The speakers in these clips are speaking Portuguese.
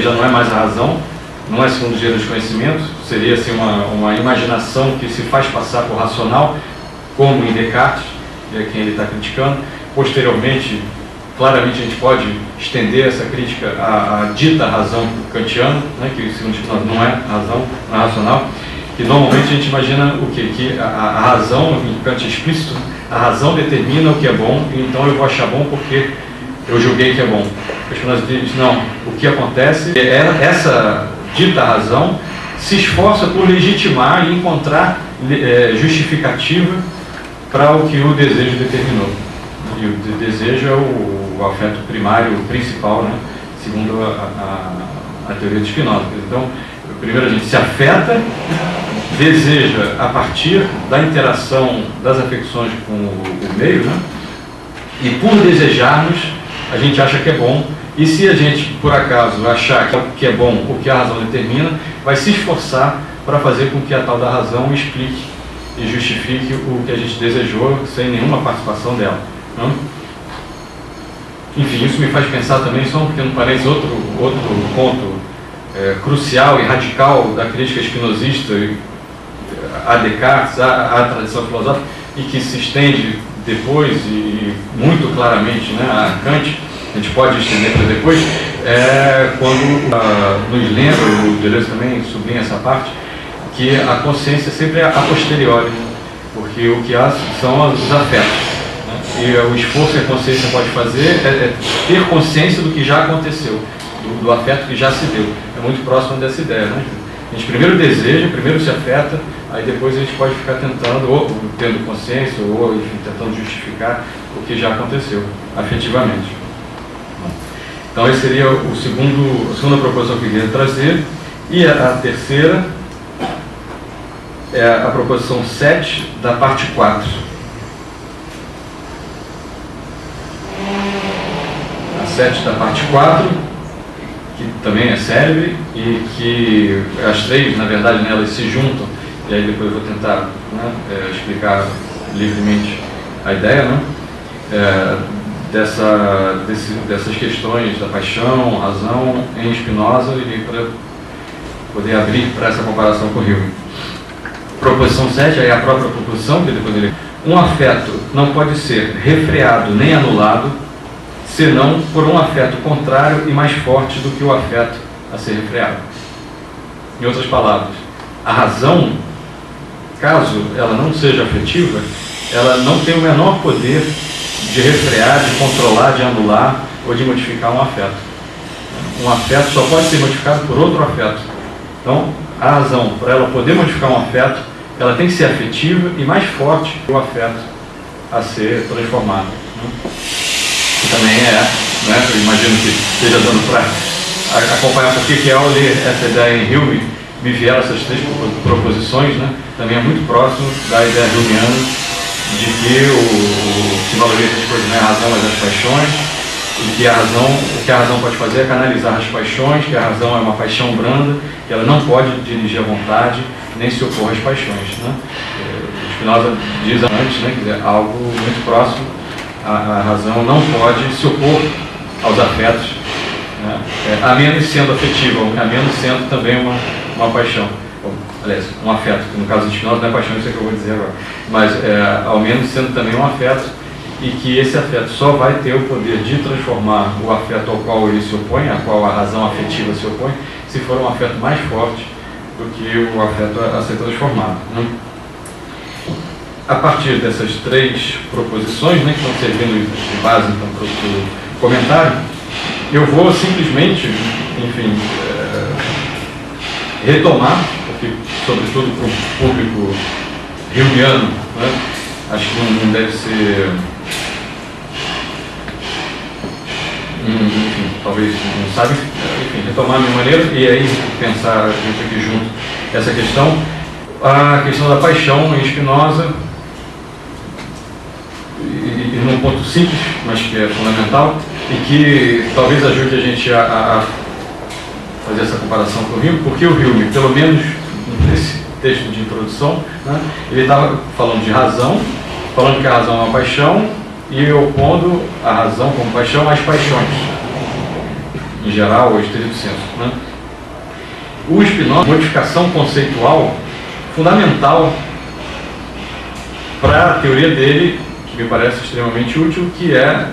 já não é mais a razão, não é segundo o gênero de conhecimento, seria assim, uma imaginação que se faz passar por racional, como em Descartes, que é quem ele está criticando. Posteriormente, claramente a gente pode estender essa crítica à dita razão kantiana, né, que segundo Spinoza não é razão, não é racional, que normalmente a gente imagina o quê? Que a razão, em Kant explícito, a razão determina o que é bom, e então eu vou achar bom porque eu julguei que é bom. O Spinoza diz, não, o que acontece é essa dita razão se esforça por legitimar e encontrar justificativa para o que o desejo determinou. E o desejo é o afeto primário, o principal, né? Segundo a teoria de Spinoza. Então, primeiro a gente se afeta, deseja a partir da interação das afecções com o meio, né? E por desejarmos, a gente acha que é bom, e se a gente, por acaso, achar que é bom o que a razão determina, vai se esforçar para fazer com que a tal da razão explique e justifique o que a gente desejou sem nenhuma participação dela. Não? Enfim, isso me faz pensar também, só um pequeno parênteses, outro ponto crucial e radical da crítica espinosista a Descartes, à tradição filosófica, e que se estende depois e muito claramente, né, a Kant. A gente pode estender para depois, quando nos lembra, o Deleuze também sublinha essa parte, que a consciência sempre é a posteriori, porque o que há são os afetos. E o esforço que a consciência pode fazer é ter consciência do que já aconteceu, do afeto que já se deu. É muito próximo dessa ideia, né? A gente primeiro deseja, primeiro se afeta, aí depois a gente pode ficar tentando, ou tendo consciência, ou enfim, tentando justificar o que já aconteceu, afetivamente. Então, esse seria a segunda proposição que eu queria trazer. E a terceira é a proposição 7 da parte 4. A 7 da parte 4, que também é célebre, e que as três, na verdade, elas se juntam, e aí depois eu vou tentar, né, explicar livremente a ideia, né? Dessas questões da paixão, razão, em Spinoza, e para poder abrir para essa comparação com o Hume. Proposição 7, aí a própria proposição, que depois ele... Um afeto não pode ser refreado nem anulado, senão por um afeto contrário e mais forte do que o afeto a ser refreado. Em outras palavras, a razão, caso ela não seja afetiva, ela não tem o menor poder de refrear, de controlar, de anular ou de modificar um afeto. Um afeto só pode ser modificado por outro afeto. Então, a razão, para ela poder modificar um afeto, ela tem que ser afetiva e mais forte que o afeto a ser transformado. Que também né, eu imagino que esteja dando para acompanhar porque ao ler essa ideia em Hume, me vieram essas três proposições, né? Também é muito próximo da ideia humeana de que o que valoriza essas coisas não é a razão, mas as paixões, e que o que a razão pode fazer é canalizar as paixões, que a razão é uma paixão branda, que ela não pode dirigir a vontade, nem se opor às paixões. Né? Spinoza diz antes, né, quer dizer, algo muito próximo, a razão não pode se opor aos afetos, né? A menos sendo afetiva, a menos sendo também uma paixão. Aliás, um afeto, que no caso de Spinoza não é paixão, isso é que eu vou dizer agora, mas ao menos sendo também um afeto, e que esse afeto só vai ter o poder de transformar o afeto ao qual ele se opõe, a qual a razão afetiva se opõe, se for um afeto mais forte do que o afeto a ser transformado. Né? A partir dessas três proposições, né, que estão servindo de base então, para o comentário, eu vou simplesmente, enfim, retomar, porque, sobretudo para o público humeano, né, acho que não deve ser, enfim, talvez não sabe, enfim, retomar a minha maneira e aí pensar a gente aqui junto essa questão, a questão da paixão em Spinoza, e num ponto simples, mas que é fundamental, e que talvez ajude a gente a fazer essa comparação com o Hume, porque o Hume, pelo menos nesse texto de introdução, né, ele estava falando de razão, falando que a razão é uma paixão, e opondo a razão como paixão às paixões. em geral, ou estrito senso, né? O Spinoza, modificação conceitual fundamental para a teoria dele, que me parece extremamente útil, que é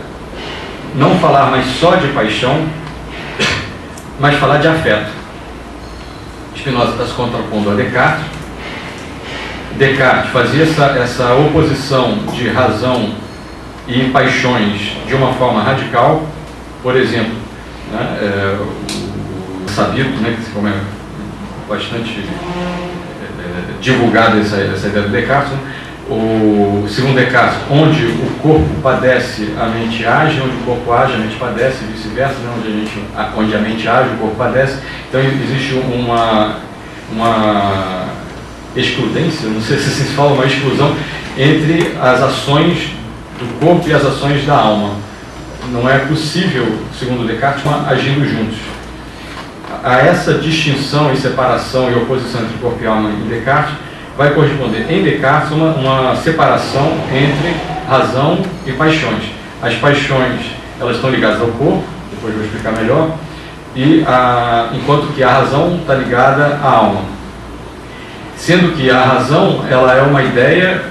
não falar mais só de paixão, mas falar de afeto. Spinoza está se contrapondo a Descartes. Descartes fazia essa oposição de razão e paixões de uma forma radical. Por exemplo, né, o sabido, né, como é bastante divulgada essa ideia do Descartes, né? Segundo Descartes, onde o corpo padece, a mente age, onde o corpo age, a mente padece, e vice-versa, né? Onde a mente age, o corpo padece. Então existe uma excludência, não sei se se fala, uma exclusão entre as ações do corpo e as ações da alma. Não é possível, segundo Descartes, agindo juntos. A essa distinção e separação e oposição entre corpo e alma em Descartes, vai corresponder em Descartes uma separação entre razão e paixões. As paixões, elas estão ligadas ao corpo, depois eu vou explicar melhor, enquanto que a razão está ligada à alma. Sendo que a razão, ela é uma ideia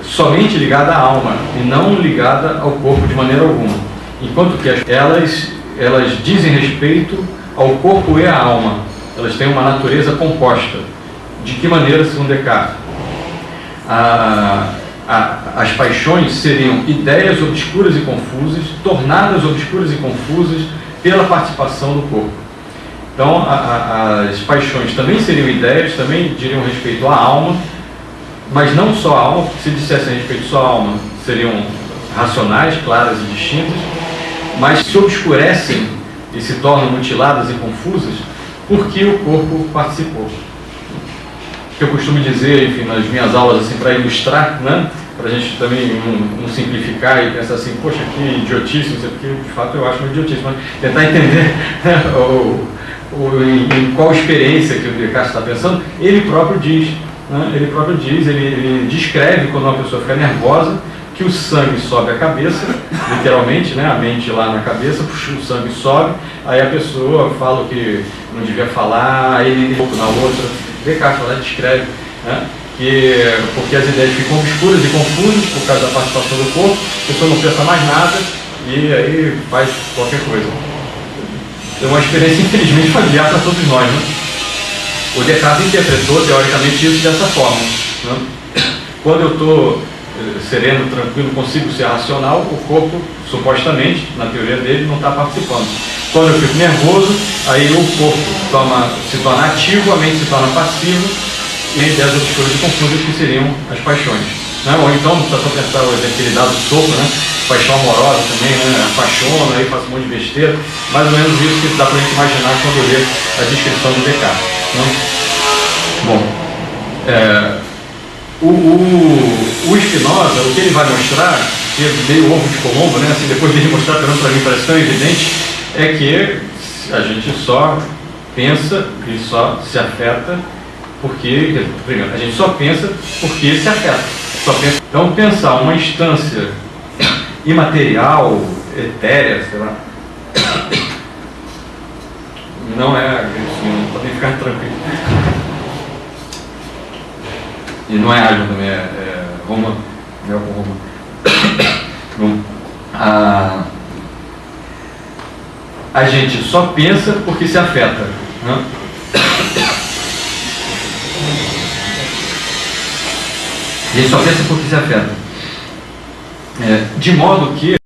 somente ligada à alma e não ligada ao corpo de maneira alguma. Enquanto que elas dizem respeito ao corpo e à alma. Elas têm uma natureza composta. De que maneira, segundo Descartes? As paixões seriam ideias obscuras e confusas, tornadas obscuras e confusas pela participação do corpo. Então, as paixões também seriam ideias, também diriam respeito à alma, mas não só à alma, porque se dissessem respeito só à alma, seriam racionais, claras e distintas, mas se obscurecem e se tornam mutiladas e confusas porque o corpo participou. Que eu costumo dizer, enfim, nas minhas aulas, assim, para ilustrar, né? Para a gente também não simplificar e pensar assim, poxa, que idiotice, não sei o que, de fato eu acho uma idiotice, mas tentar entender em qual experiência que o Descartes está pensando. Ele próprio diz, né? Ele descreve quando uma pessoa fica nervosa, que o sangue sobe à cabeça, literalmente, né? A mente lá na cabeça, o sangue sobe, aí a pessoa fala o que não devia falar, aí ele na outra. Descartes descreve, né? Porque as ideias ficam obscuras e confusas por causa da participação do corpo, a pessoa não pensa mais nada e aí faz qualquer coisa. É uma experiência infelizmente familiar para todos nós, né? O Descartes interpretou teoricamente isso dessa forma, né? Quando eu estou sereno, tranquilo, consigo ser racional, o corpo, supostamente, na teoria dele, não está participando. Quando eu fico nervoso, aí o corpo se torna ativo, a mente se torna passiva, e ideias obscuras e confusas que seriam as paixões, né? Ou então, se a pessoa pensar aquele dado soco, né? Paixão amorosa também, né? Apaixona, aí faz um monte de besteira, mais ou menos isso que dá para a gente imaginar quando lê a descrição do Descartes, né? Bom, o Spinoza, o que ele vai mostrar, que é meio ovo de Colombo, né? Assim, depois dele mostrar, pelo menos para mim parece tão evidente, é que a gente só pensa e só se afeta porque, primeiro, a gente só pensa porque se afeta. Então, pensar uma instância imaterial, etérea, sei lá, não é agressivo, podem ficar tranquilos. E não é ágil também, é Roma, mel com Roma. A gente só pensa porque se afeta, né? A gente só pensa porque se afeta. De modo que